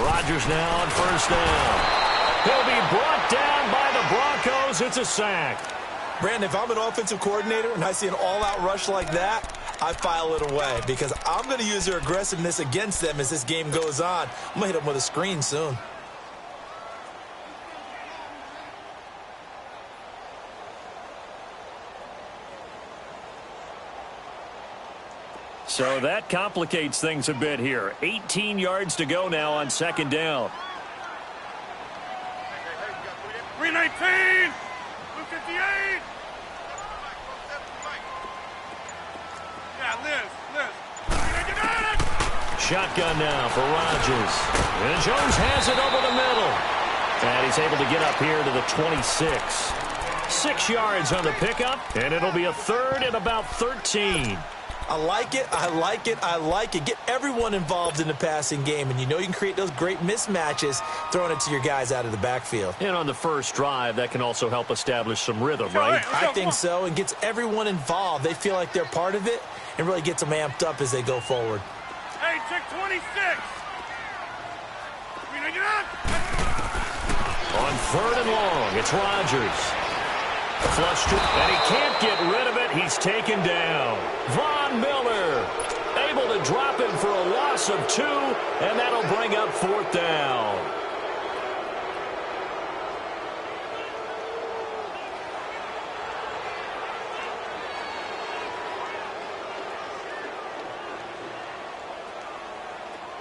Rodgers now on first down. He'll be brought down by the Broncos. It's a sack. Brandon, if I'm an offensive coordinator and I see an all-out rush like that, I file it away because I'm going to use their aggressiveness against them as this game goes on. I'm going to hit them with a screen soon. So that complicates things a bit here. 18 yards to go now on second down. 319! 258! Yeah, Liz. Shotgun now for Rodgers. And Jones has it over the middle. And he's able to get up here to the 26. 6 yards on the pickup, and it'll be a third and about 13. I like it. Get everyone involved in the passing game, and you know you can create those great mismatches throwing it to your guys out of the backfield. And on the first drive, that can also help establish some rhythm, right? I think so, and gets everyone involved. They feel like they're part of it and really gets them amped up as they go forward. Hey, check 26. On third and long, it's Rodgers. Flushed it, and he can't get rid of it. He's taken down. Von Miller able to drop him for a loss of 2, and that'll bring up fourth down.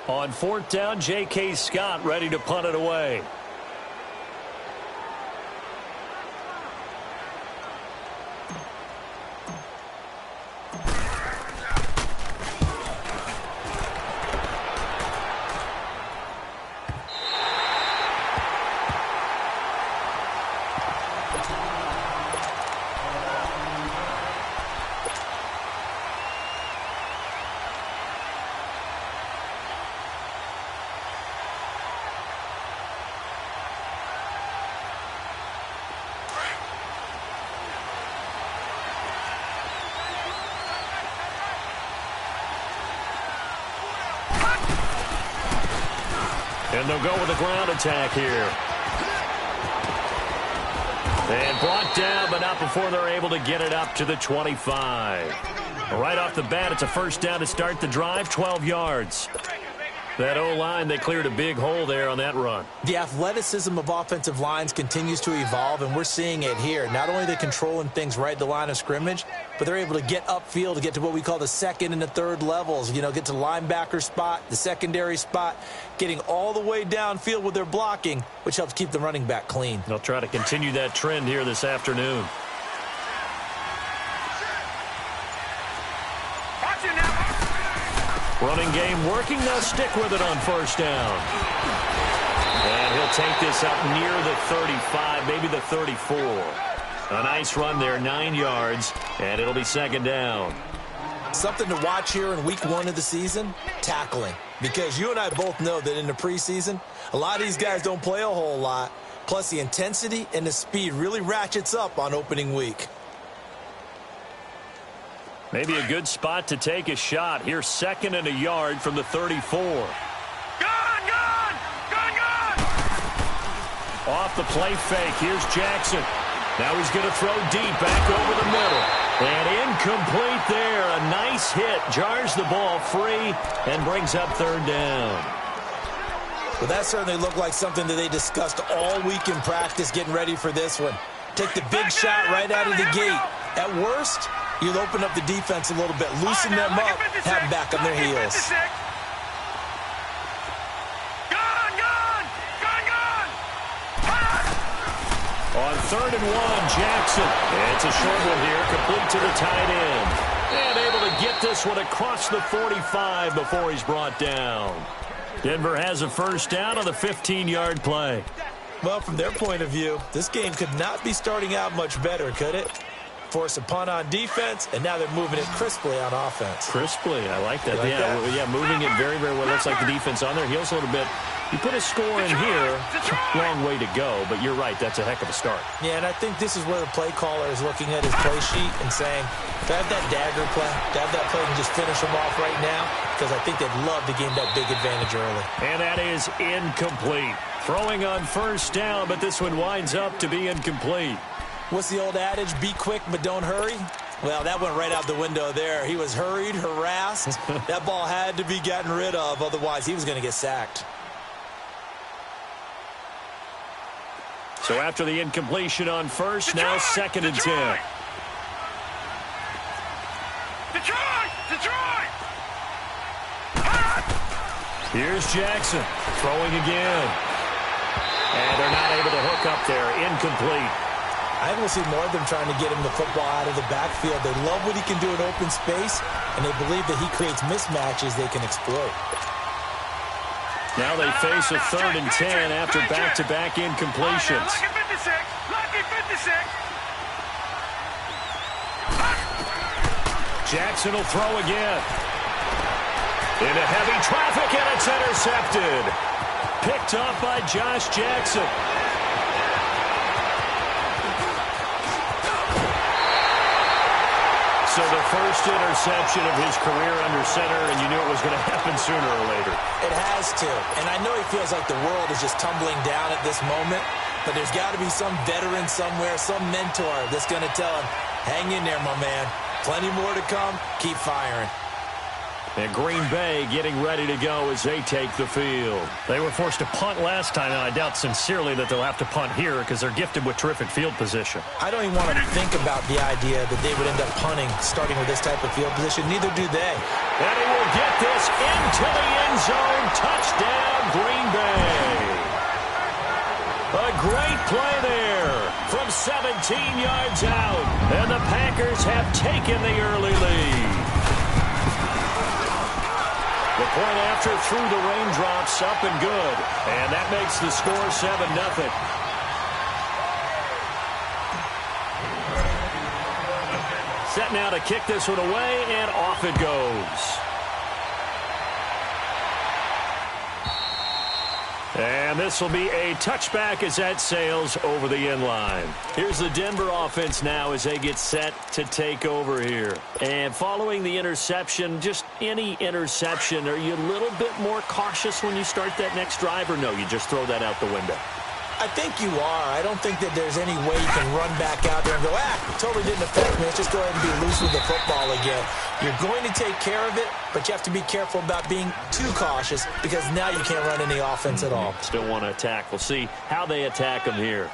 On fourth down, J.K. Scott ready to punt it away. And they'll go with a ground attack here. And brought down, but not before they're able to get it up to the 25. Right off the bat, it's a first down to start the drive, 12 yards. That O-line, they cleared a big hole there on that run. The athleticism of offensive lines continues to evolve, and we're seeing it here. Not only are they controlling things right at the line of scrimmage, but they're able to get upfield to get to what we call the second and the third levels. You know, get to the linebacker spot, the secondary spot, getting all the way downfield with their blocking, which helps keep the running back clean. They'll try to continue that trend here this afternoon. Running game working. They'll stick with it on first down. And he'll take this up near the 35, maybe the 34. A nice run there, 9 yards, and it'll be second down. Something to watch here in week 1 of the season, tackling. Because you and I both know that in the preseason, a lot of these guys don't play a whole lot. Plus, the intensity and the speed really ratchets up on opening week. Maybe a good spot to take a shot. Here's second and a yard from the 34. Gone! Off the play fake, here's Jackson. Now he's going to throw deep back over the middle. And incomplete there. A nice hit. Jars the ball free and brings up third down. Well, that certainly looked like something that they discussed all week in practice getting ready for this one. Take the big shot right out of the gate. At worst, you'll open up the defense a little bit, loosen them up, have them back on their heels. On third and one, Jackson. It's a short one here, complete to the tight end. And able to get this one across the 45 before he's brought down. Denver has a first down on the 15-yard play. Well, from their point of view, this game could not be starting out much better, could it? Force a punt on defense, and now they're moving it crisply on offense. Crisply, I like that. Like yeah, moving it very, very well. Looks like the defense on their heels a little bit. You put a score in here, long way to go, but you're right, that's a heck of a start. Yeah, and I think this is where the play caller is looking at his play sheet and saying, to have that dagger play, to have that play and just finish them off right now, because I think they'd love to gain that big advantage early. And that is incomplete. Throwing on first down, but this one winds up to be incomplete. What's the old adage? Be quick, but don't hurry. Well, that went right out the window there. He was hurried, harassed. That ball had to be gotten rid of, otherwise he was going to get sacked. So after the incompletion on first, now second and 10. Detroit! Here's Jackson throwing again. And they're not able to hook up there. Incomplete. I will see more of them trying to get him the football out of the backfield. They love what he can do in open space, and they believe that he creates mismatches they can exploit. Now they face a third and 10 after back-to-back incompletions. Lucky 56. Jackson will throw again. Into heavy traffic, and it's intercepted. Picked off by Josh Jackson. So the first interception of his career under center, and you knew it was going to happen sooner or later. It has to. And I know he feels like the world is just tumbling down at this moment, but there's got to be some veteran somewhere, some mentor that's going to tell him, hang in there, my man. Plenty more to come. Keep firing. And Green Bay getting ready to go as they take the field. They were forced to punt last time, and I doubt sincerely that they'll have to punt here because they're gifted with terrific field position. I don't even want to think about the idea that they would end up punting starting with this type of field position. Neither do they. And he will get this into the end zone. Touchdown, Green Bay. A great play there from 17 yards out. And the Packers have taken the early lead. The point after through the raindrops, up and good. And that makes the score 7-0. Set now to kick this one away, and off it goes. And this will be a touchback as that sails over the end line. Here's the Denver offense now as they get set to take over here. And following the interception, just any interception, are you a little bit more cautious when you start that next drive, or no, you just throw that out the window? I think you are. I don't think that there's any way you can run back out there and go, totally didn't affect me. Let's just go ahead and be loose with the football again. You're going to take care of it, but you have to be careful about being too cautious because now you can't run any offense at all. Still want to attack. We'll see how they attack them here.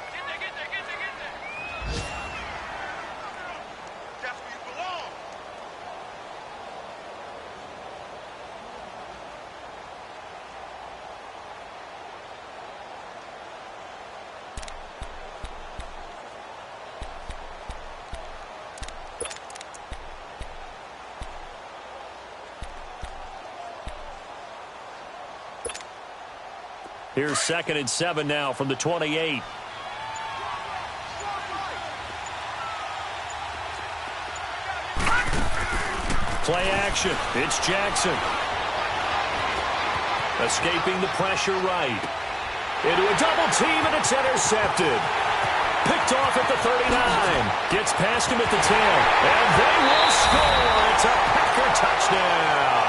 Here's 2nd and 7 now from the 28. Play action. It's Jackson. Escaping the pressure right. Into a double team, and it's intercepted. Picked off at the 39. Gets past him at the 10. And they will score. It's a Packer touchdown.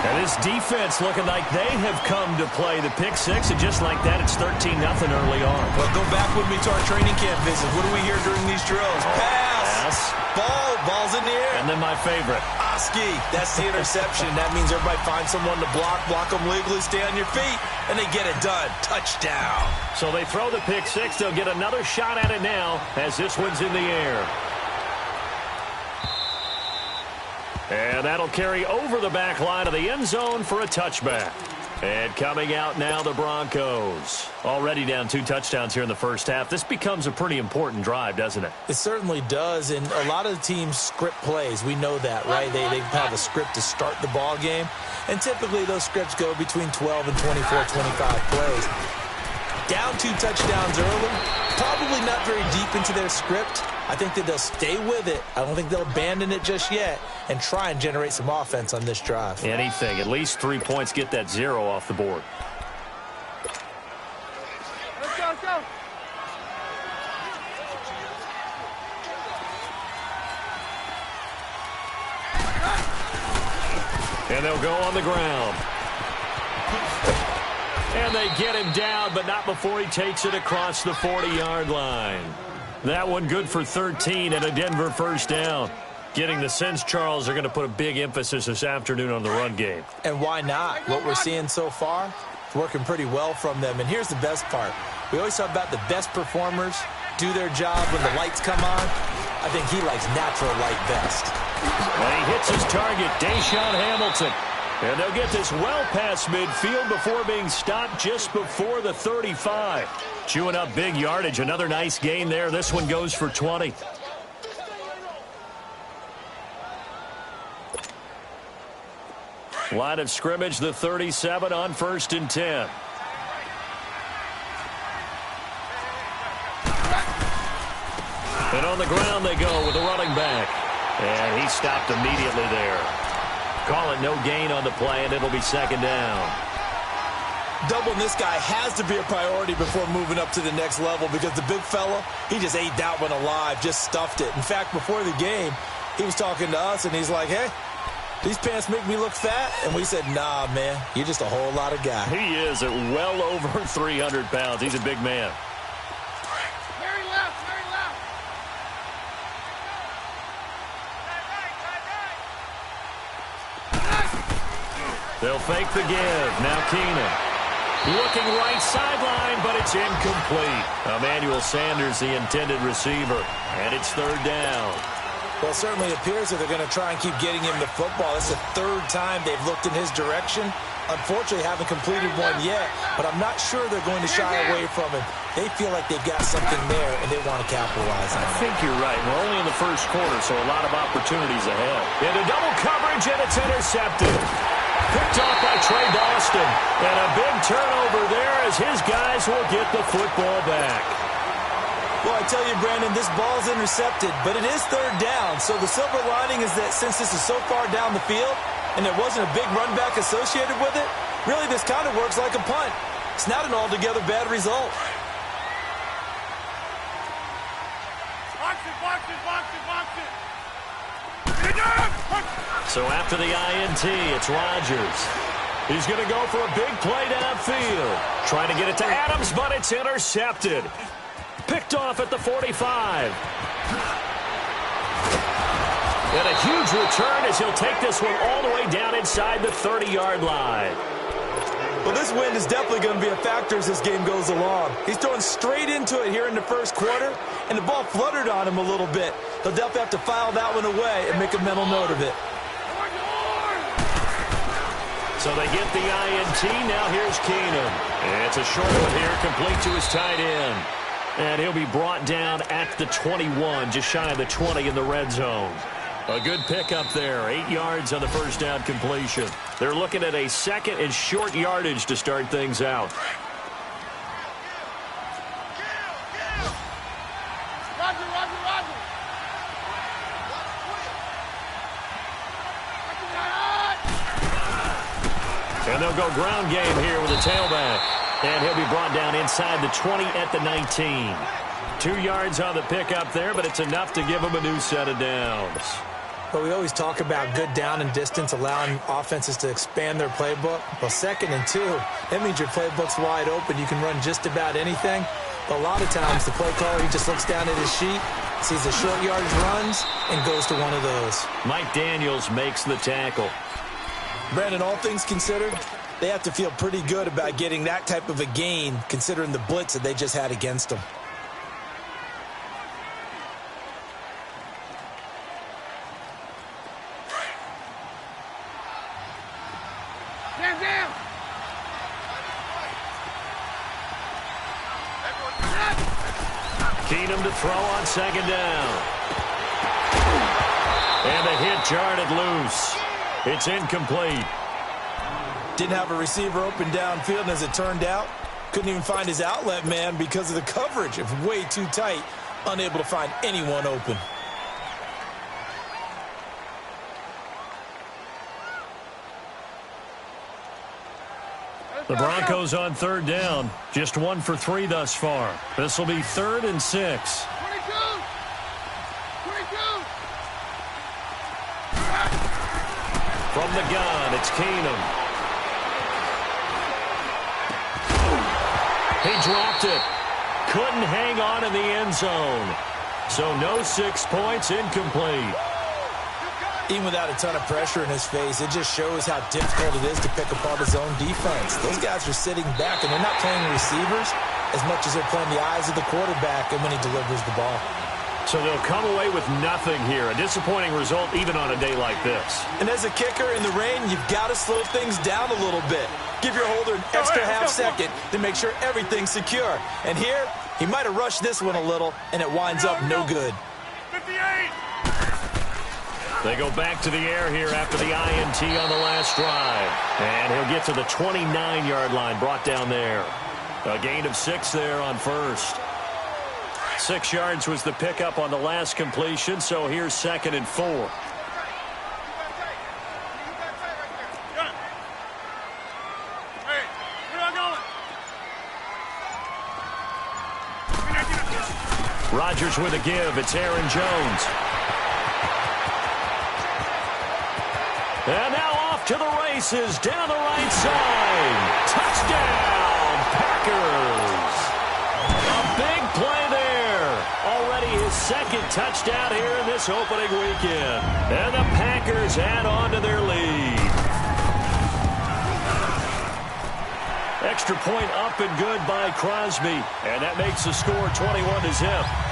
And this defense looking like they have come to play the pick six, and just like that, it's 13-0 early on. Well, go back with me to our training camp visit. What do we hear during these drills? Pass. Ball's in the air. And then my favorite. Oski. That's the interception. That means everybody finds someone to block them legally, stay on your feet, and they get it done. Touchdown. So they throw the pick six. They'll get another shot at it now as this one's in the air. And that'll carry over the back line of the end zone for a touchback. And coming out now, the Broncos. Already down 2 touchdowns here in the first half. This becomes a pretty important drive, doesn't it? It certainly does, and a lot of the teams script plays. We know that, right? They have a script to start the ball game, and typically those scripts go between 12 and 24, 25 plays. Down 2 touchdowns early, Probably not very deep into their script. I think that they'll stay with it. I don't think they'll abandon it just yet and try and generate some offense on this drive. Anything. At least 3 points, get that 0 off the board. Let's go, let's go. And they'll go on the ground. And they get him down, but not before he takes it across the 40-yard line. That one good for 13 and a Denver first down. Getting the sense, Charles, are going to put a big emphasis this afternoon on the run game. And why not? What we're seeing so far, it's working pretty well from them. And here's the best part. We always talk about the best performers do their job when the lights come on. I think he likes natural light best. And he hits his target, Deshaun Hamilton. And they'll get this well past midfield before being stopped just before the 35. Chewing up big yardage. Another nice gain there. This one goes for 20. Line of scrimmage, the 37 on 1st and 10. And on the ground they go with the running back. And he stopped immediately there. Call it no gain on the play, and it'll be 2nd down. Doubling this guy has to be a priority before moving up to the next level because the big fella, he just ate that one alive, just stuffed it. In fact, before the game, he was talking to us, and he's like, hey, these pants make me look fat? And we said, nah, man, you're just a whole lot of guy. He is at well over 300 pounds. He's a big man. Very left, very left. They'll fake the give. Now Keenan. Looking right sideline, but it's incomplete. Emmanuel Sanders, the intended receiver. And it's 3rd down. Well, it certainly appears that they're going to try and keep getting him the football. It's the 3rd time they've looked in his direction. Unfortunately, haven't completed one yet, but I'm not sure they're going to shy away from him. They feel like they've got something there, and they want to capitalize on it. I think you're right. We're only in the 1st quarter, so a lot of opportunities ahead. Into double coverage, and it's intercepted. Picked off by Trey Boston. And a big turnover there as his guys will get the football back. Well, I tell you, Brandon, this ball's intercepted, but it is 3rd down. So the silver lining is that since this is so far down the field and there wasn't a big run back associated with it, really this kind of works like a punt. It's not an altogether bad result. Box it, box it, box it, box it. So after the INT, it's Rodgers. He's going to go for a big play downfield. Trying to get it to Adams, but it's intercepted. Picked off at the 45. And a huge return as he'll take this one all the way down inside the 30-yard line. Well, this wind is definitely going to be a factor as this game goes along. He's throwing straight into it here in the 1st quarter, and the ball fluttered on him a little bit. He'll definitely have to file that one away and make a mental note of it. So they get the INT. Now here's Keenum. And it's a short one here, complete to his tight end. And he'll be brought down at the 21, just shy of the 20 in the red zone. A good pickup there, 8 yards on the 1st down completion. They're looking at a 2nd and short yardage to start things out. Roger, Roger, Roger. And they'll go ground game here with a tailback. And he'll be brought down inside the 20 at the 19. 2 yards on the pickup there, but it's enough to give him a new set of downs. But we always talk about good down and distance, allowing offenses to expand their playbook. Well, 2nd and 2, that means your playbook's wide open. You can run just about anything. But a lot of times, the play caller, he just looks down at his sheet, sees the short yardage runs, and goes to one of those. Mike Daniels makes the tackle. Brandon, all things considered, they have to feel pretty good about getting that type of a gain, considering the blitz that they just had against them. Down, down. Keenum to throw on 2nd down. And the hit jarred it loose. It's incomplete. Didn't have a receiver open downfield, and as it turned out, Couldn't even find his outlet man because of the coverage. It's way too tight. Unable to find anyone open. The Broncos on third down. Just 1 for 3 thus far. This will be 3rd and 6. 22! 22! From the gun, it's Keenum. He dropped it. Couldn't hang on in the end zone. So no 6 points, incomplete. Even without a ton of pressure in his face, it just shows how difficult it is to pick apart his own defense. Those guys are sitting back, and they're not playing receivers as much as they're playing the eyes of the quarterback and when he delivers the ball. So they'll come away with nothing here. A disappointing result even on a day like this. And as a kicker in the rain, you've got to slow things down a little bit. Give your holder an extra half second to make sure everything's secure. And here, he might have rushed this one a little, and it winds up no good. 58! They go back to the air here after the INT on the last drive. And he'll get to the 29-yard line, brought down there. A gain of 6 there on first. 6 yards was the pickup on the last completion, so here's 2nd and 4. Hey, where am I going? Rodgers with a give. It's Aaron Jones. And now off to the races down the right side. Touchdown, Packers. A big play there. Already his 2nd touchdown here in this opening weekend. And the Packers add on to their lead. Extra point up and good by Crosby. And that makes the score 21-0.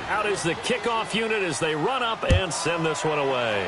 Out is the kickoff unit as they run up and send this one away.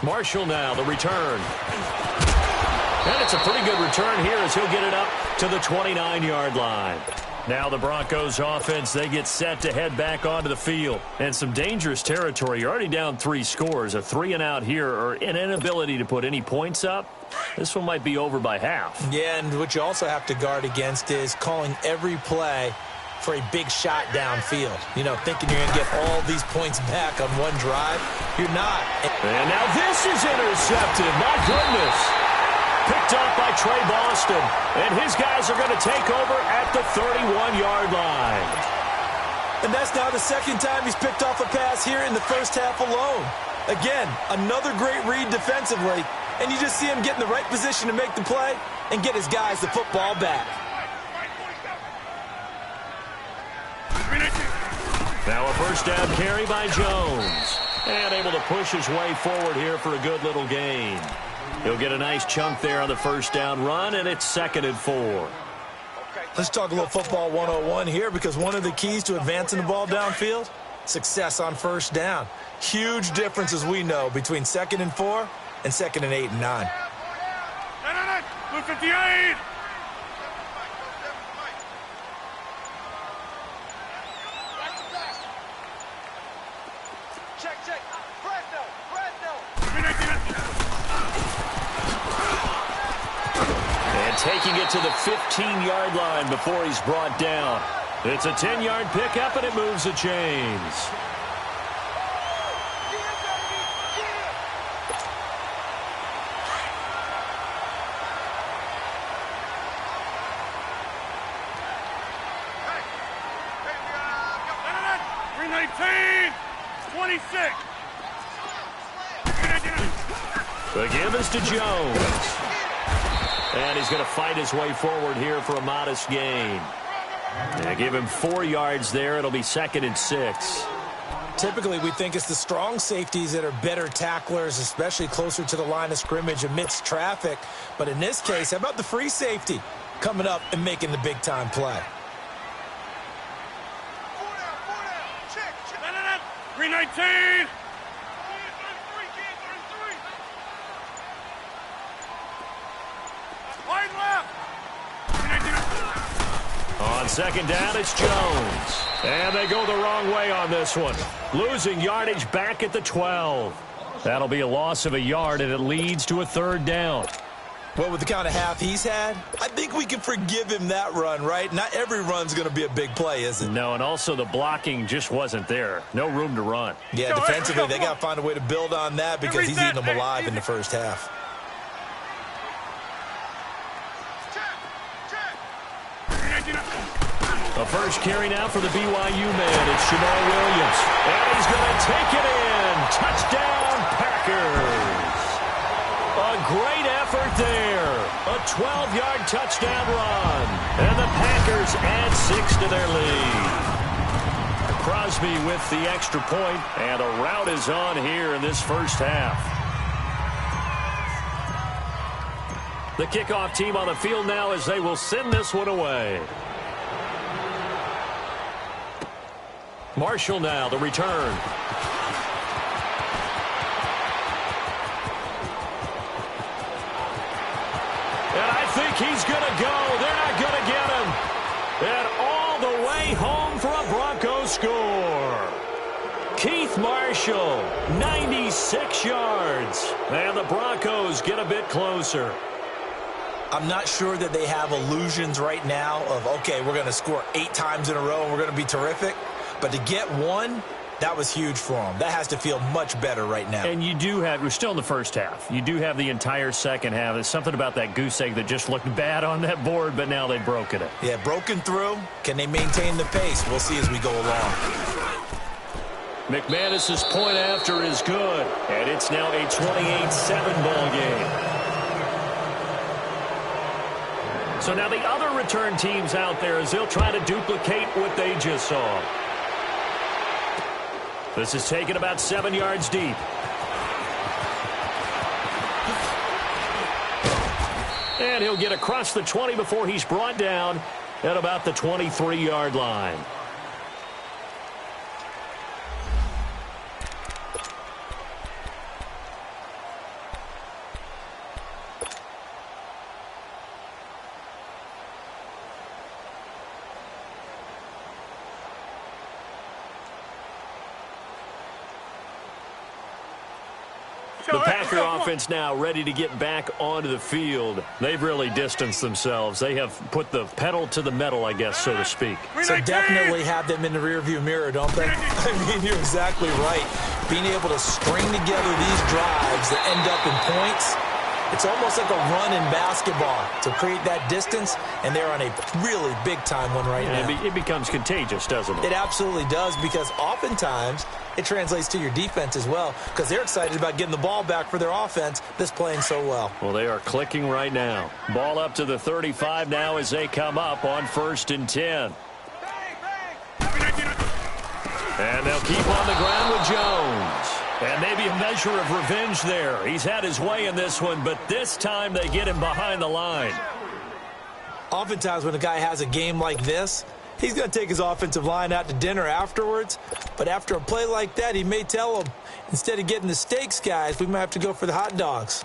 Marshall now, the return. And it's a pretty good return here as he'll get it up to the 29-yard line. Now the Broncos offense, they get set to head back onto the field. And some dangerous territory. You're already down 3 scores. A 3-and-out here or an inability to put any points up. This one might be over by half. Yeah, and what you also have to guard against is calling every play for a big shot downfield. You know, thinking you're going to get all these points back on one drive. You're not. And now this is intercepted. My goodness. Picked off by Trey Boston. And his guys are going to take over at the 31-yard line. And that's now the 2nd time he's picked off a pass here in the first half alone. Again, another great read defensively. And you just see him get in the right position to make the play and get his guys the football back. Now a first down carry by Jones. And able to push his way forward here for a good little gain. He'll get a nice chunk there on the first down run, and it's 2nd and 4. Let's talk a little football 101 here, because one of the keys to advancing the ball downfield, success on first down. Huge difference, as we know, between 2nd and 4 and 2nd and 8 and 9. 58! Taking it to the 15-yard line before he's brought down. It's a 10-yard pickup, and it moves the chains. Hey, 19, 26. The give is to Jones. And he's going to fight his way forward here for a modest gain. Yeah, give him 4 yards there. It'll be 2nd and 6. Typically, we think it's the strong safeties that are better tacklers, especially closer to the line of scrimmage amidst traffic. But in this case, how about the free safety coming up and making the big-time play? 319. Wide left. On second down, it's Jones. And they go the wrong way on this one. Losing yardage back at the 12. That'll be a loss of a yard, and it leads to a third down. Well, with the kind of half he's had, I think we can forgive him that run, right? Not every run's going to be a big play, is it? No, and also the blocking just wasn't there. No room to run. Yeah, defensively, they got to find a way to build on that because he's eating them alive in the first half. A first carry now for the BYU man. It's Jamal Williams. And he's going to take it in. Touchdown, Packers. A great effort there. A 12-yard touchdown run. And the Packers add 6 to their lead. Crosby with the extra point, and a rout is on here in this first half. The kickoff team on the field now as they will send this one away. Marshall now, the return. And I think he's going to go. They're not going to get him. And all the way home for a Broncos score. Keith Marshall, 96 yards. And the Broncos get a bit closer. I'm not sure that they have illusions right now of, okay, we're going to score 8 times in a row and we're going to be terrific. But to get one, that was huge for them. That has to feel much better right now. And you do have, we're still in the first half. You do have the entire second half. There's something about that goose egg that just looked bad on that board, but now they've broken it. Yeah, broken through. Can they maintain the pace? We'll see as we go along. McManus's point after is good. And it's now a 28-7 ball game. So now the other return teams out there as they'll try to duplicate what they just saw. This is taken about 7 yards deep. And he'll get across the 20 before he's brought down at about the 23-yard line. The Packer offense now ready to get back onto the field. They've really distanced themselves. They have put the pedal to the metal, I guess, so to speak. So definitely have them in the rearview mirror, don't they? I mean, you're exactly right. Being able to string together these drives that end up in points, it's almost like a run in basketball to create that distance, and they're on a really big-time one right now. It becomes contagious, doesn't it? It absolutely does, because oftentimes it translates to your defense as well, because they're excited about getting the ball back for their offense that's playing so well. Well, they are clicking right now. Ball up to the 35 now as they come up on 1st and 10. And they'll keep on the ground with Jones. And maybe a measure of revenge there. He's had his way in this one, but this time they get him behind the line. Oftentimes when a guy has a game like this, he's going to take his offensive line out to dinner afterwards. But after a play like that, he may tell them, instead of getting the steaks, guys, we might have to go for the hot dogs.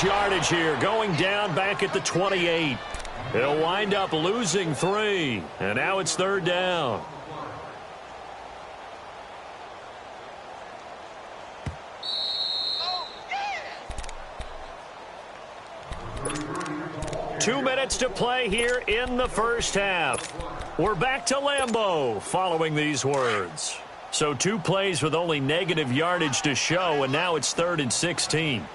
Yardage here, going down back at the 28. He'll wind up losing 3, and now it's 3rd down. Oh, 2 minutes to play here in the first half. We're back to Lambeau following these words. So 2 plays with only negative yardage to show, and now it's 3rd and 16.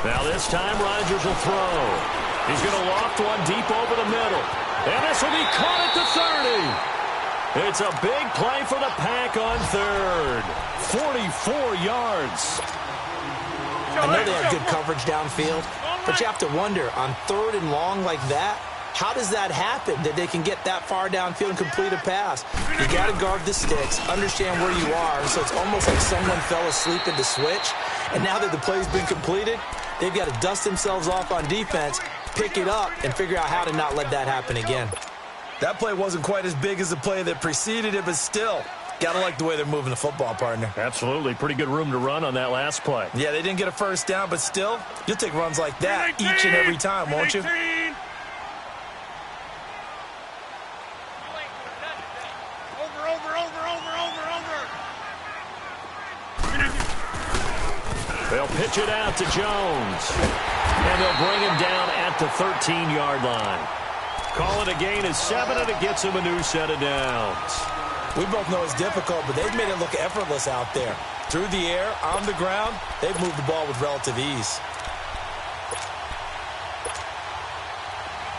Now this time Rodgers will throw. He's going to loft one deep over the middle. And this will be caught at the 30. It's a big play for the Pack on third. 44 yards. I know they have good coverage downfield, but you have to wonder, on third and long like that, how does that happen, that they can get that far downfield and complete a pass? You got to guard the sticks, understand where you are, so it's almost like someone fell asleep at the switch, and now that the play's been completed, they've got to dust themselves off on defense, pick it up, and figure out how to not let that happen again. That play wasn't quite as big as the play that preceded it, but still, gotta like the way they're moving the football, partner. Absolutely. Pretty good room to run on that last play. Yeah, they didn't get a first down, but still, you'll take runs like that each and every time, won't you? They'll pitch it out to Jones. And they'll bring him down at the 13-yard line. Call it a gain of 7, and it gets him a new set of downs. We both know it's difficult, but they've made it look effortless out there. Through the air, on the ground, they've moved the ball with relative ease.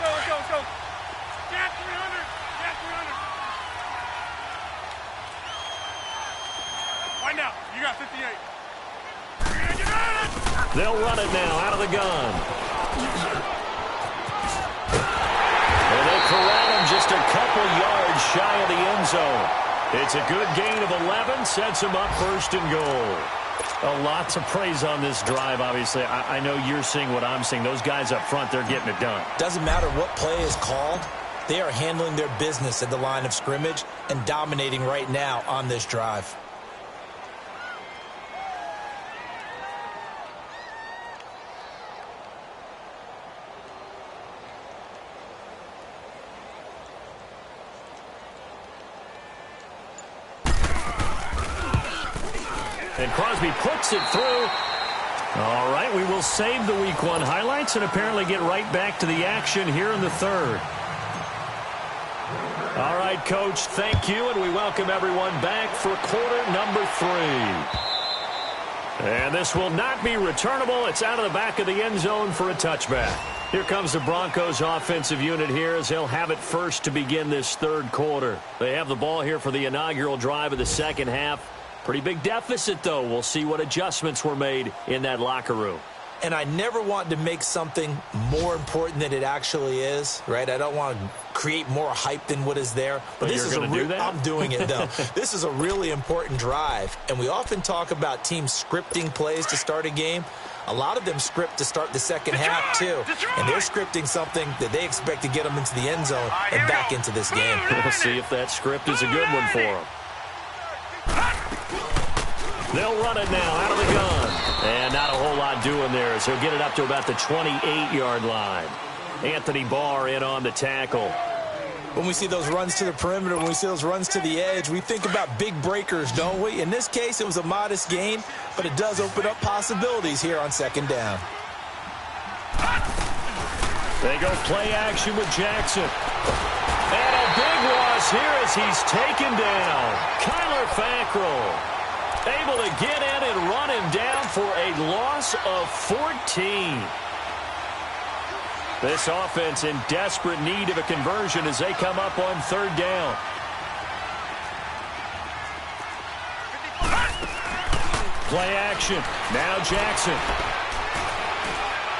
Let's go. Jack 300. Jack 300. Find out. You got 58. They'll run it now out of the gun. And they corral him just a couple yards shy of the end zone. It's a good gain of 11, sets him up first and goal. Lots of praise on this drive, obviously. I know you're seeing what I'm seeing. Those guys up front, they're getting it done. Doesn't matter what play is called. They are handling their business at the line of scrimmage and dominating right now on this drive. And Crosby puts it through. All right, we will save the Week 1 highlights and apparently get right back to the action here in the third. All right, Coach, thank you, and we welcome everyone back for quarter number 3. And this will not be returnable. It's out of the back of the end zone for a touchback. Here comes the Broncos offensive unit here as they'll have it first to begin this third quarter. They have the ball here for the inaugural drive of the second half. Pretty big deficit, though. We'll see what adjustments were made in that locker room. And I never want to make something more important than it actually is, right? I don't want to create more hype than what is there. But this is I'm doing it, though. This is a really important drive. And we often talk about teams scripting plays to start a game. A lot of them script to start the second half, too. And they're scripting something that they expect to get them into the end zone and back into this game. We'll see if that script is a good one for them. They'll run it now out of the gun. And not a whole lot doing there as he'll get it up to about the 28-yard line. Anthony Barr in on the tackle. When we see those runs to the perimeter, when we see those runs to the edge, we think about big breakers, don't we? In this case, it was a modest gain, but it does open up possibilities here on second down. They go play action with Jackson. And a big loss here as he's taken down. Kyler Fackrell able to get in and run him down for a loss of 14. This offense in desperate need of a conversion as they come up on third down. Play action. Now Jackson.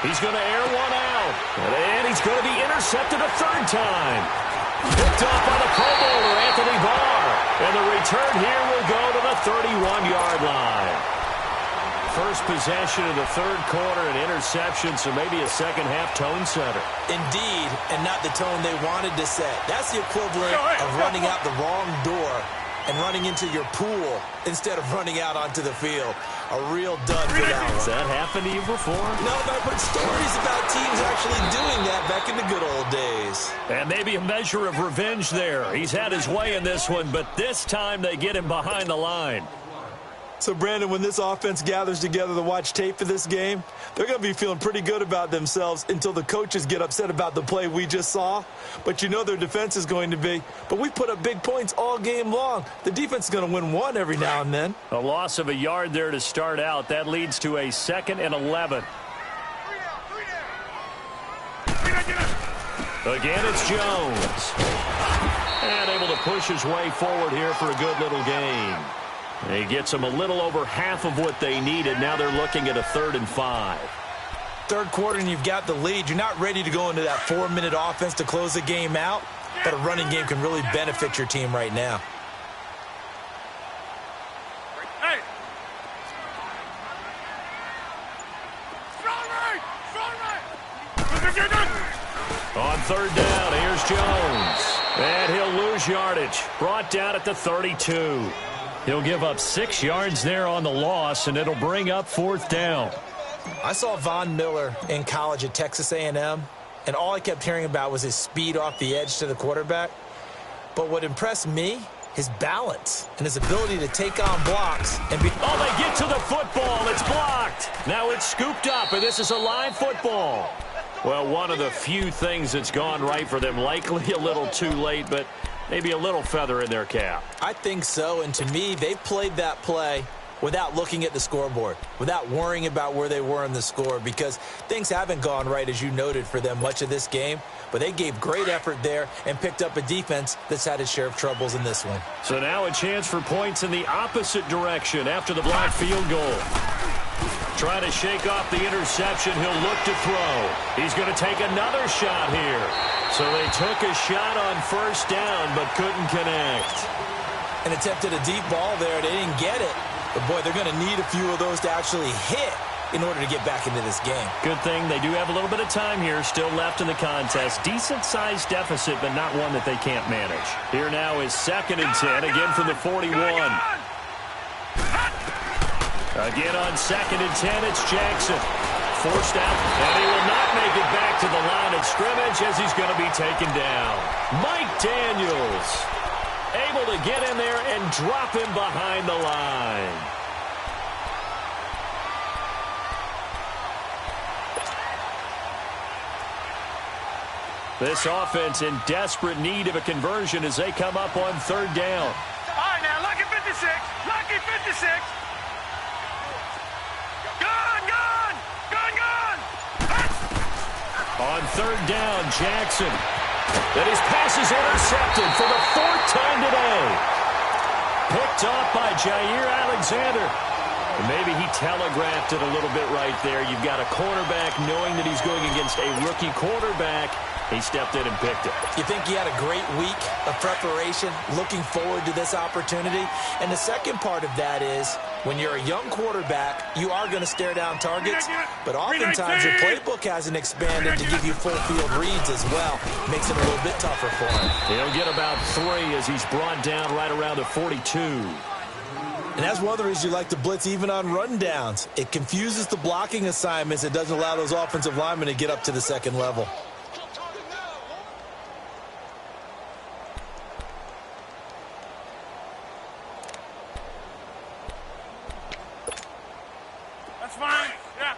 He's going to air one out. And he's going to be intercepted a third time. Picked off by the Pro Bowler, Anthony Barr. And the return here will go to the 31-yard line. First possession of the third quarter, an interception, so maybe a second-half tone setter. Indeed, and not the tone they wanted to set. That's the equivalent of running out the wrong door and running into your pool instead of running out onto the field. A real dud for that one. Has that happened to you before? No, but I've heard stories about teams actually doing that back in the good old days. And maybe a measure of revenge there. He's had his way in this one, but this time they get him behind the line. So, Brandon, when this offense gathers together to watch tape for this game, they're going to be feeling pretty good about themselves until the coaches get upset about the play we just saw. But you know their defense is going to be. But we put up big points all game long. The defense is going to win one every now and then. A loss of a yard there to start out. That leads to a 2nd and 11. Again, it's Jones. And able to push his way forward here for a good little gain. He gets them a little over half of what they needed. Now they're looking at a 3rd and 5. Third quarter and you've got the lead. You're not ready to go into that 4-minute offense to close the game out, but a running game can really benefit your team right now. Hey! On 3rd down, here's Jones. And he'll lose yardage. Brought down at the 32. He'll give up 6 yards there on the loss, and it'll bring up 4th down. I saw Von Miller in college at Texas A&M, and all I kept hearing about was his speed off the edge to the quarterback. But what impressed me, his balance and his ability to take on blocks and be... Oh, they get to the football. It's blocked. Now it's scooped up, and this is a live football. Well, one of the few things that's gone right for them. Likely a little too late, but maybe a little feather in their cap. I think so, and to me, they played that play without looking at the scoreboard, without worrying about where they were in the score, because things haven't gone right, as you noted, for them much of this game. But they gave great effort there and picked up a defense that's had its share of troubles in this one. So now a chance for points in the opposite direction after the blocked field goal. Trying to shake off the interception. He'll look to throw. He's going to take another shot here. So they took a shot on 1st down, but couldn't connect. And attempted a deep ball there. They didn't get it. But, boy, they're going to need a few of those to actually hit in order to get back into this game. Good thing they do have a little bit of time here still left in the contest. Decent-sized deficit, but not one that they can't manage. Here now is 2nd and 10, again from the 41. Again on 2nd and 10, it's Jackson. Forced out, and he will not make it back to the line of scrimmage as he's going to be taken down. Mike Daniels able to get in there and drop him behind the line. This offense in desperate need of a conversion as they come up on 3rd down. All right, now, lucky 56. Lucky 56. On 3rd down, Jackson. And his pass is intercepted for the 4th time today. Picked off by Jair Alexander. And maybe he telegraphed it a little bit right there. You've got a cornerback knowing that he's going against a rookie quarterback. He stepped in and picked it. You think he had a great week of preparation, looking forward to this opportunity? And the second part of that is, when you're a young quarterback, you are going to stare down targets, but oftentimes your playbook hasn't expanded to give you full field reads as well. Makes it a little bit tougher for him. He'll get about 3 as he's brought down right around the 42. And that's one of the reasons you like to blitz even on rundowns. It confuses the blocking assignments. It doesn't allow those offensive linemen to get up to the 2nd level. That's fine. Yeah.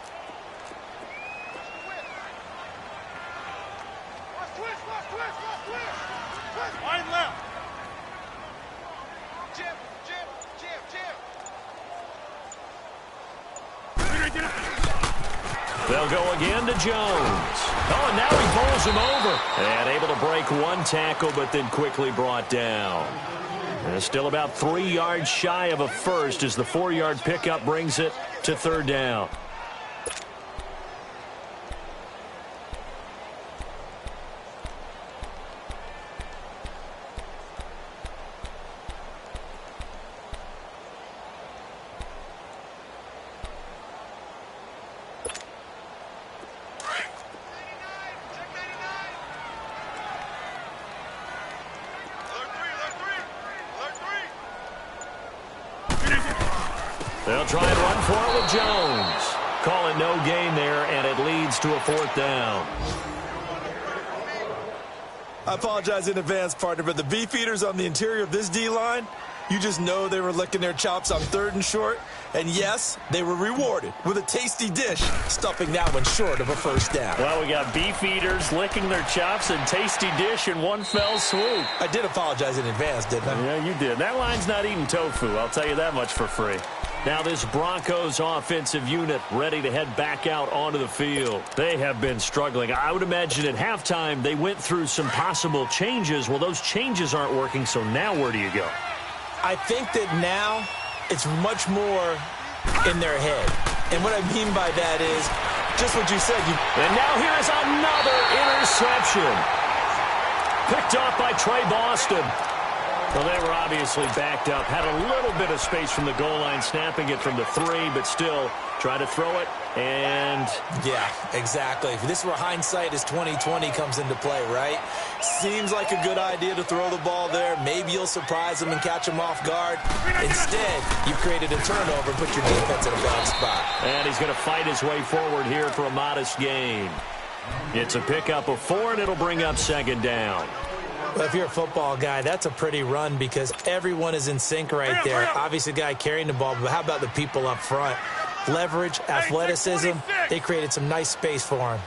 Wide left. Jim. They'll go again to Jones. Oh, and now he bowls him over. And able to break one tackle, but then quickly brought down. And still about 3 yards shy of a first as the 4-yard pickup brings it to 3rd down. They'll try and run for it with Jones. Calling no gain there, and it leads to a 4th down. I apologize in advance, partner, but the beefeaters on the interior of this D-line, you just know they were licking their chops on 3rd and short. And yes, they were rewarded with a tasty dish, stuffing that one short of a 1st down. Well, we got beefeaters licking their chops and tasty dish in one fell swoop. I did apologize in advance, didn't I? Yeah, you did. That line's not eating tofu, I'll tell you that much for free. Now this Broncos offensive unit ready to head back out onto the field. They have been struggling. I would imagine at halftime they went through some possible changes. Well, those changes aren't working, so now where do you go? I think that now it's much more in their head. And what I mean by that is just what you said. And now here is another interception. Picked off by Trey Boston. Well, they were obviously backed up. Had a little bit of space from the goal line, snapping it from the 3, but still try to throw it. And yeah, exactly. This is where hindsight is 20/20 comes into play, right? Seems like a good idea to throw the ball there. Maybe you'll surprise them and catch them off guard. Instead, you created a turnover and put your defense in a bad spot. And he's going to fight his way forward here for a modest gain. It's a pickup of 4, and it'll bring up second down. Well, if you're a football guy, that's a pretty run because everyone is in sync right there. Obviously, the guy carrying the ball, but how about the people up front? Leverage, athleticism, they created some nice space for him.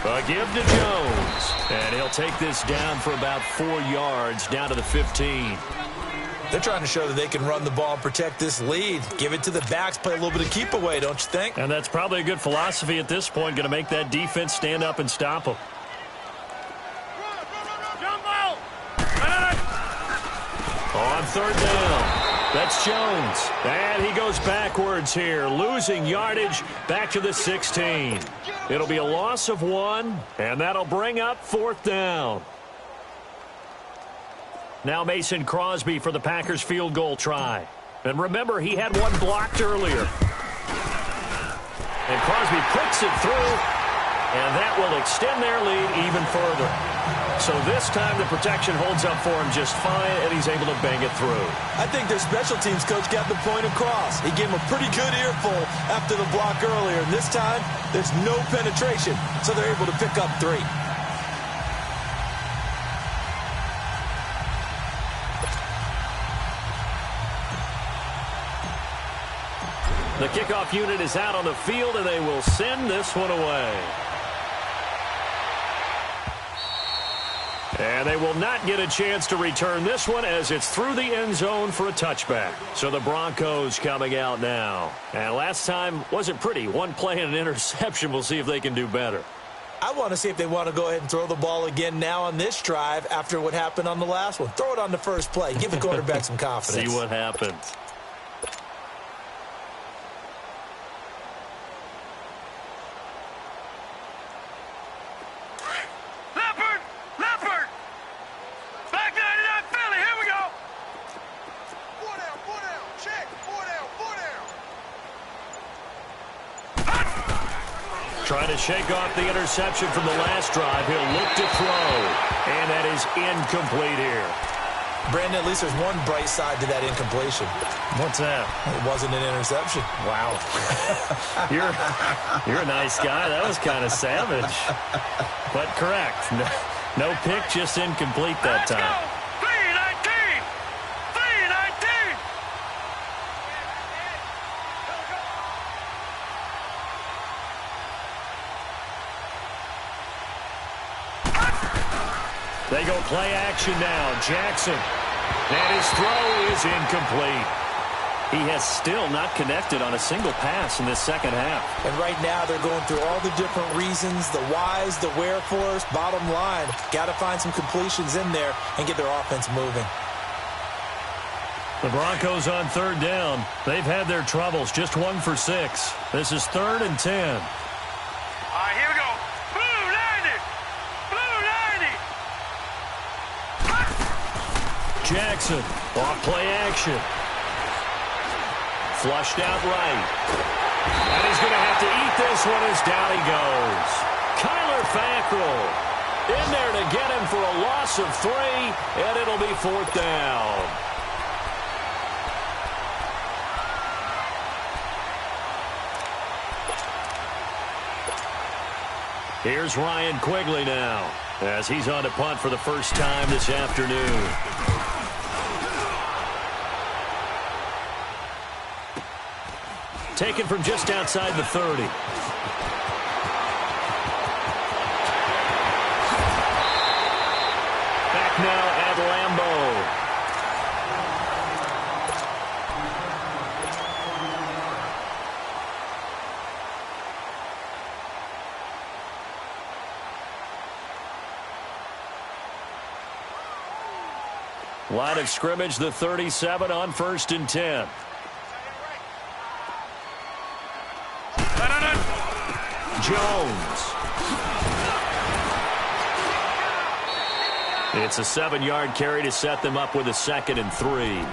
A give to Jones, and he'll take this down for about 4 yards, down to the 15. They're trying to show that they can run the ball and protect this lead. Give it to the backs, play a little bit of keep away, don't you think? And that's probably a good philosophy at this point, going to make that defense stand up and stop them. On third down, that's Jones. And he goes backwards here, losing yardage back to the 16. It'll be a loss of 1, and that'll bring up 4th down. Now Mason Crosby for the Packers field goal try. And remember, he had one blocked earlier. And Crosby puts it through, and that will extend their lead even further. So this time the protection holds up for him just fine, and he's able to bang it through. I think their special teams coach got the point across. He gave him a pretty good earful after the block earlier. And this time, there's no penetration, so they're able to pick up 3. The kickoff unit is out on the field, and they will send this one away. And they will not get a chance to return this one as it's through the end zone for a touchback. So the Broncos coming out now. And last time wasn't pretty. One play and an interception. We'll see if they can do better. I want to see if they want to go ahead and throw the ball again now on this drive after what happened on the last one. Throw it on the first play. Give the quarterback some confidence. See what happens. Trying to shake off the interception from the last drive. He'll look to throw. And that is incomplete here. Brandon, at least there's one bright side to that incompletion. What's that? It wasn't an interception. Wow. You're a nice guy. That was kind of savage. But correct. No pick, just incomplete that time. They go play action now. Jackson. And his throw is incomplete. He has still not connected on a single pass in this second half. And right now they're going through all the different reasons, the whys, the wherefores. Bottom line, got to find some completions in there and get their offense moving. The Broncos on third down. They've had their troubles. Just 1 for 6. This is 3rd and 10. All right, here we go. Blue 90. Blue 90. Jackson, off play action. Flushed out right. And he's going to have to eat this one as down he goes. Kyler Fackrell in there to get him for a loss of 3, and it'll be 4th down. Here's Ryan Quigley now as he's on to punt for the first time this afternoon. Taken from just outside the 30. Back now at Lambeau. Line of scrimmage, the 37 on 1st and 10. Jones. It's a 7-yard carry to set them up with a 2nd and 3.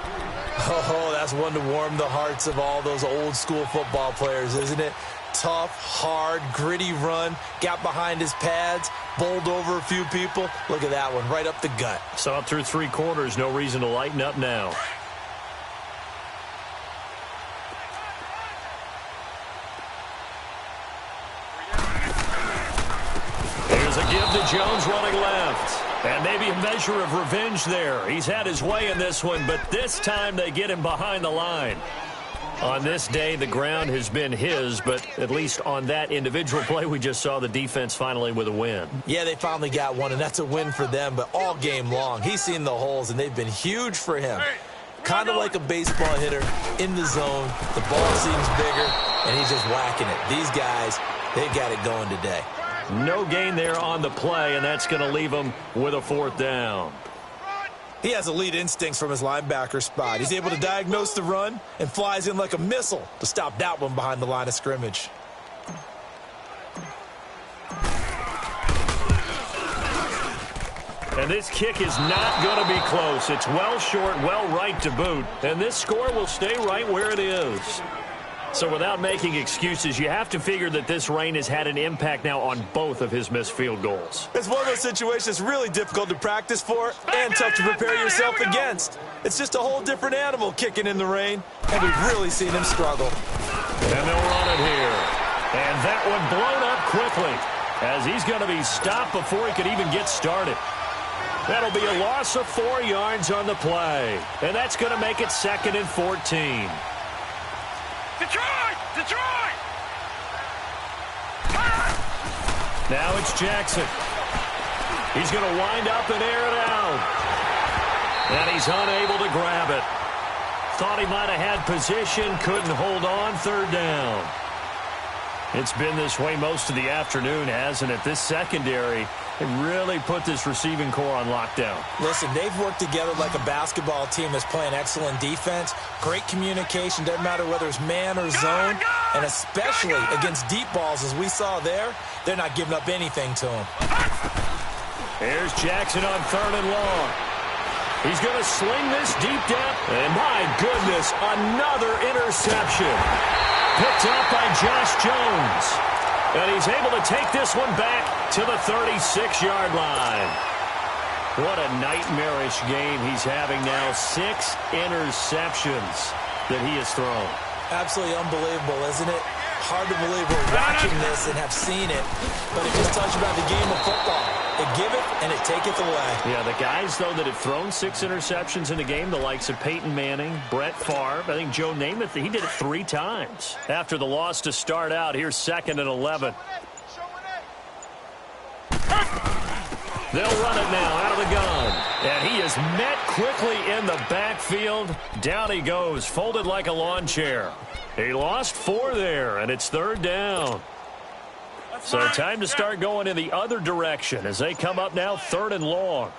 Oh, that's one to warm the hearts of all those old school football players, isn't it? Tough, hard, gritty run, got behind his pads, bowled over a few people. Look at that one, right up the gut. Saw it through 3 quarters, no reason to lighten up now. Here's a give to Jones running left. And maybe a measure of revenge there. He's had his way in this one, but this time they get him behind the line. On this day, the ground has been his, but at least on that individual play, we just saw the defense finally with a win. Yeah, they finally got one, and that's a win for them, but all game long, he's seen the holes, and they've been huge for him. Kind of like a baseball hitter in the zone. The ball seems bigger, and he's just whacking it. These guys, they've got it going today. No gain there on the play, and that's going to leave him with a 4th down. He has elite instincts from his linebacker spot. He's able to diagnose the run and flies in like a missile to stop that one behind the line of scrimmage. And this kick is not going to be close. It's well short, well right to boot. And this score will stay right where it is. So without making excuses, you have to figure that this rain has had an impact now on both of his missed field goals. It's one of those situations really difficult to practice for and tough to prepare yourself against. It's just a whole different animal kicking in the rain, and we've really seen him struggle. And they'll run it here. And that one blown up quickly as he's going to be stopped before he could even get started. That'll be a loss of 4 yards on the play. And that's going to make it 2nd and 14. Detroit! Detroit! Now it's Jackson. He's going to wind up and air it out. And he's unable to grab it. Thought he might have had position, couldn't hold on, 3rd down. It's been this way most of the afternoon, hasn't it? This secondary, it really put this receiving core on lockdown. Listen, they've worked together like a basketball team that's playing excellent defense. Great communication, doesn't matter whether it's man or zone. And especially against deep balls, as we saw there, they're not giving up anything to him. Here's Jackson on 3rd and long. He's going to sling this deep down. And my goodness, another interception. Picked up by Josh Jones. And he's able to take this one back to the 36-yard line. What a nightmarish game he's having now. 6 interceptions that he has thrown. Absolutely unbelievable, isn't it? Hard to believe we're watching this and have seen it. But it just tells you about the game of football. It giveth and it taketh away. Yeah, the guys, though, that have thrown 6 interceptions in a game, the likes of Peyton Manning, Brett Favre, I think Joe Namath, he did it 3 times. After the loss to start out, here's 2nd and 11. They'll run it now out of the gun. And he is met quickly in the backfield. Down he goes, folded like a lawn chair. He lost 4 there, and it's 3rd down. So time to start going in the other direction as they come up now 3rd and long.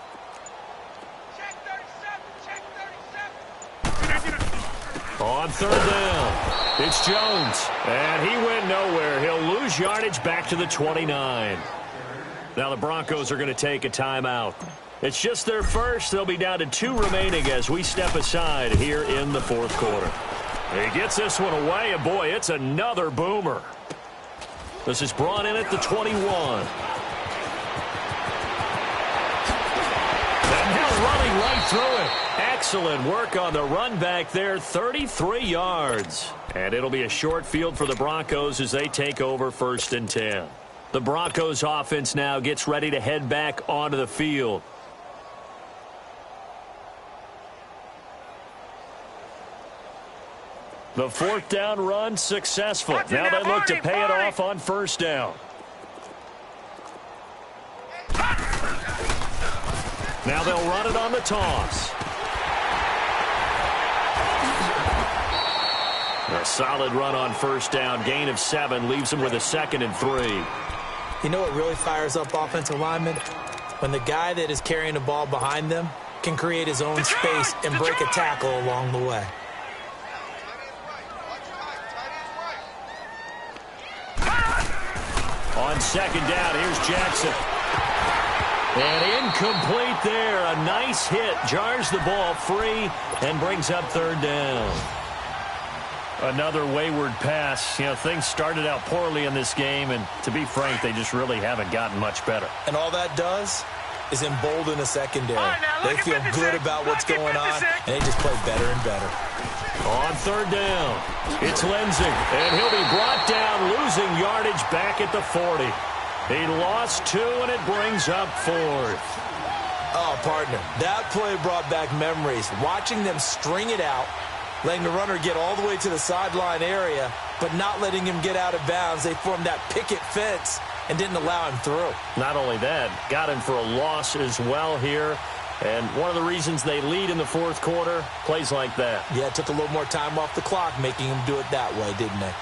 On 3rd down, it's Jones. And he went nowhere. He'll lose yardage back to the 29. Now the Broncos are going to take a timeout. It's just their first. They'll be down to 2 remaining as we step aside here in the 4th quarter. He gets this one away, and boy, it's another boomer. This is brought in at the 21. And now running right through it. Excellent work on the run back there, 33 yards. And it'll be a short field for the Broncos as they take over 1st and 10. The Broncos offense now gets ready to head back onto the field. The 4th down run successful. Now they look to pay it off on 1st down. Now they'll run it on the toss. A solid run on 1st down. Gain of 7 leaves them with a 2nd and 3. You know what really fires up offensive linemen? When the guy that is carrying the ball behind them can create his own space and break a tackle along the way. On second down, here's Jackson. And incomplete there. A nice hit. Jars the ball free and brings up third down. Another wayward pass. You know, things started out poorly in this game, and to be frank, they just really haven't gotten much better. And all that does is embolden a secondary. They feel good about what's going on, and they just play better and better. On third down, it's Lindsey, and he'll be brought down, losing yardage back at the 40. He lost 2, and it brings up 4th. Oh, partner, that play brought back memories. Watching them string it out, letting the runner get all the way to the sideline area, but not letting him get out of bounds. They formed that picket fence and didn't allow him through. Not only that, got him for a loss as well here. And one of the reasons they lead in the fourth quarter, plays like that. Yeah, it took a little more time off the clock, making him do it that way, didn't they?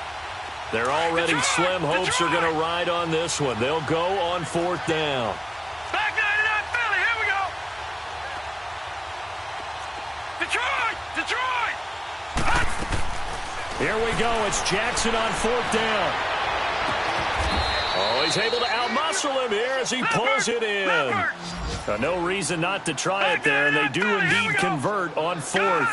They're already slim hopes are going to ride on this one. They'll go on fourth down. Back 99 Philly, here we go. Detroit! Here we go. It's Jackson on fourth down. Oh, he's able to outmuscle him here as he pulls it in. No reason not to try it there, and they do indeed convert on fourth.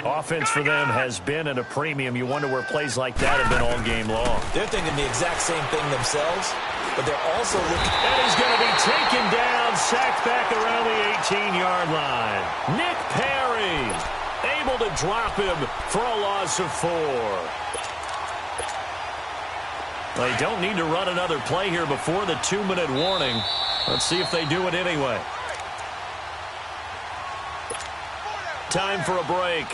Offense for them has been at a premium. You wonder where plays like that have been all game long. They're thinking the exact same thing themselves, but they're also looking. And he's going to be taken down, sacked back around the 18-yard line. Nick Perry able to drop him for a loss of 4. They don't need to run another play here before the 2-minute warning. Let's see if they do it anyway. Time for a break.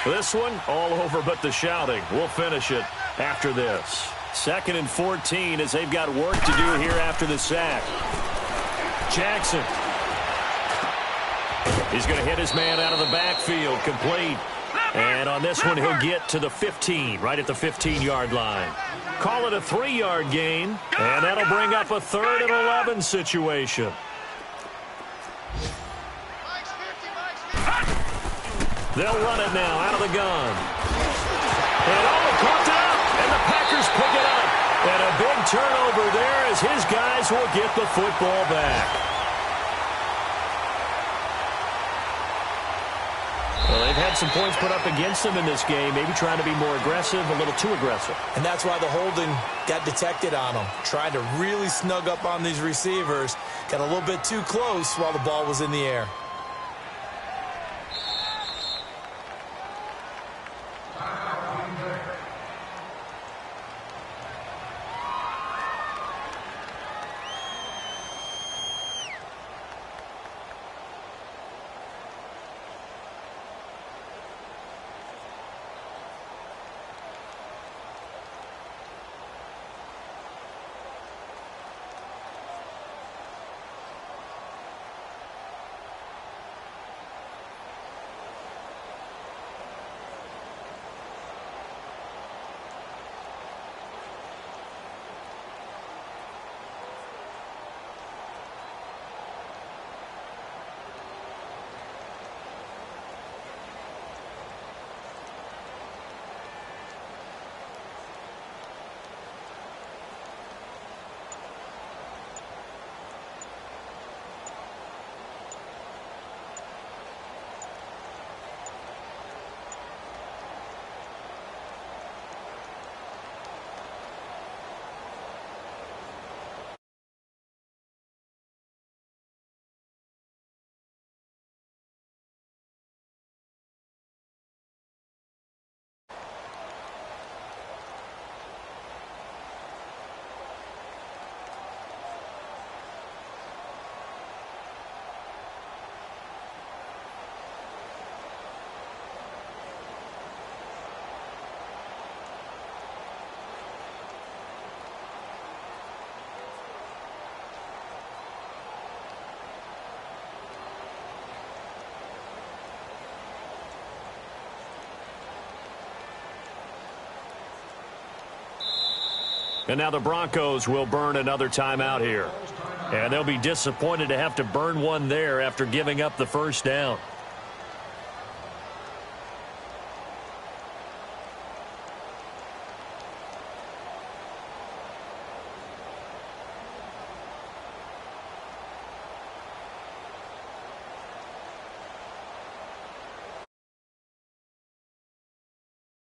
This one, all over but the shouting. We'll finish it after this. 2nd and 14 as they've got work to do here after the sack. Jackson. He's going to hit his man out of the backfield, complete. And on this one, he'll get to the 15, right at the 15-yard line. Call it a 3-yard gain, and that'll bring up a 3rd and 11 situation. They'll run it now out of the gun. And caught it up, and the Packers pick it up. And a big turnover there as his guys will get the football back. Well, they've had some points put up against them in this game, maybe trying to be more aggressive, a little too aggressive. And that's why the holding got detected on them, trying to really snug up on these receivers. Got a little bit too close while the ball was in the air. And now the Broncos will burn another timeout here. And they'll be disappointed to have to burn one there after giving up the first down.